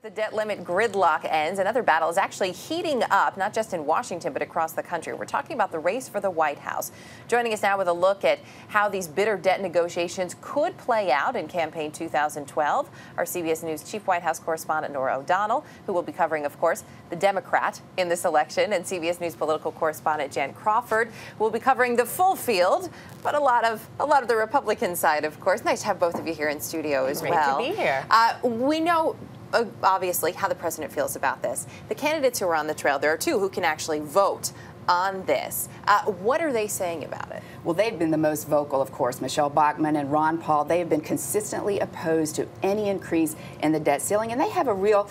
The debt limit gridlock ends. Another battle is actually heating up, not just in Washington, but across the country. We're talking about the race for the White House. Joining us now with a look at how these bitter debt negotiations could play out in campaign 2012, our CBS News chief White House correspondent Norah O'Donnell, who will be covering, of course, the Democrat in this election, and CBS News political correspondent Jen Crawford, who will be covering the full field, but a lot of the Republican side, of course. Nice to have both of you here in studio as well. Great to be here. We know obviously how the president feels about this. The candidates who are on the trail, there are two who can actually vote on this. What are they saying about it? Well, they've been the most vocal, of course. Michelle Bachmann and Ron Paul, they have been consistently opposed to any increase in the debt ceiling, and they have a real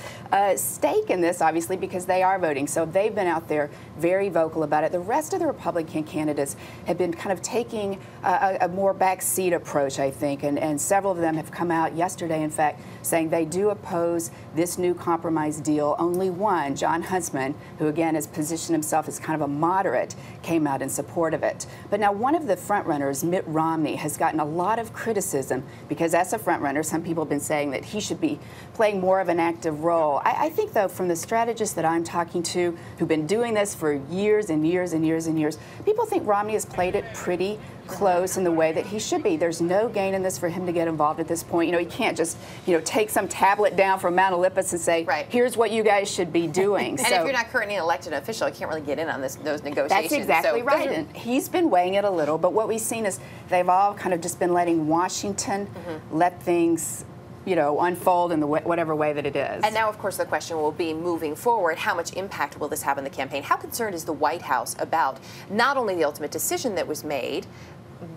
stake in this, obviously, because they are voting. So they've been out there very vocal about it. The rest of the Republican candidates have been kind of taking a more backseat approach, I think, and several of them have come out yesterday, in fact, saying they do oppose this new compromise deal. Only one, John Huntsman, who again has positioned himself as kind of a moderate, came out in support of it. But now one of the frontrunners, Mitt Romney, has gotten a lot of criticism because as a frontrunner, some people have been saying that he should be playing more of an active role. I think, though, from the strategists that I'm talking to who've been doing this for years and years and years and years, people think Romney has played it pretty close in the way that he should be. There's no gain in this for him to get involved at this point. You know, he can't just, take some tablet down from Mount Olympus and say, right, here's what you guys should be doing. And if you're not currently an elected official, you can't really get in on those negotiations. That's exactly right. And he's been weighing it a little, but what we've seen is they've all kind of just been letting Washington let things unfold in the whatever way that it is. And now, of course, the question will be, moving forward, how much impact will this have on the campaign? How concerned is the White House about not only the ultimate decision that was made,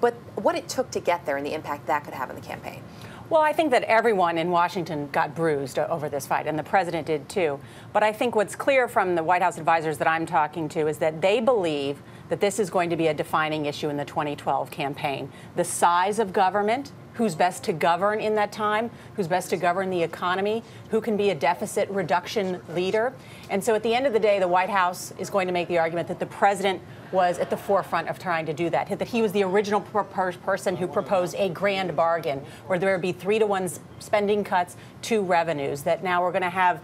but what it took to get there and the impact that could have on the campaign? Well, I think that everyone in Washington got bruised over this fight, and the president did too. But I think what's clear from the White House advisors that I'm talking to is that they believe that this is going to be a defining issue in the 2012 campaign. The size of government, who's best to govern in that time, who's best to govern the economy, who can be a deficit reduction leader. And so at the end of the day, the White House is going to make the argument that the president was at the forefront of trying to do that he was the original person who proposed a grand bargain where there would be 3-to-1 spending cuts to revenues, that now we're going to have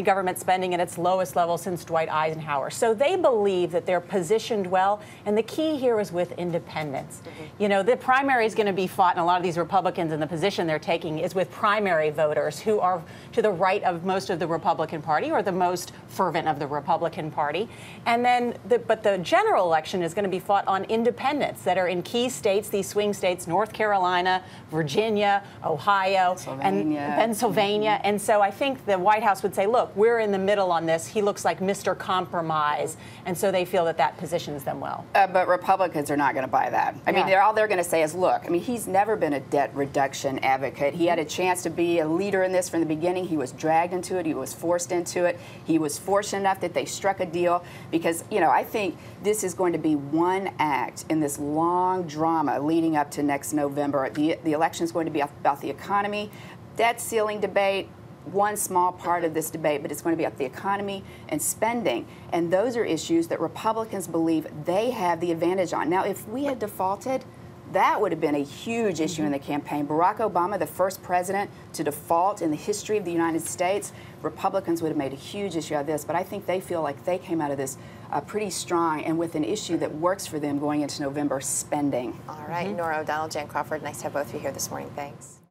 government spending at its lowest level since Dwight Eisenhower. So they believe that they're positioned well, and the key here is with independents. The primary is going to be fought, and a lot of these Republicans in the position they're taking is with primary voters who are to the right of most of the Republican Party or the most fervent of the Republican Party. And then, but the general election is going to be fought on independents that are in key states, these swing states, North Carolina, Virginia, Ohio, and Pennsylvania. And so I think the White House would say, look, we're in the middle on this. He looks like Mr. Compromise. And so they feel that that positions them well. But Republicans are not going to buy that. I mean, all they're going to say is, look, he's never been a debt reduction advocate. He had a chance to be a leader in this from the beginning. He was dragged into it. He was forced into it. He was fortunate enough that they struck a deal because, I think this is going to be one act in this long drama leading up to next November. The election is going to be about the economy, debt ceiling debate, one small part of this debate, but it's going to be about the economy and spending. And those are issues that Republicans believe they have the advantage on. Now, if we had defaulted, that would have been a huge issue in the campaign. Barack Obama, the first president to default in the history of the United States, Republicans would have made a huge issue out of this. But I think they feel like they came out of this pretty strong and with an issue that works for them going into November, spending. All right, Norah O'Donnell, Jen Crawford, nice to have both of you here this morning. Thanks.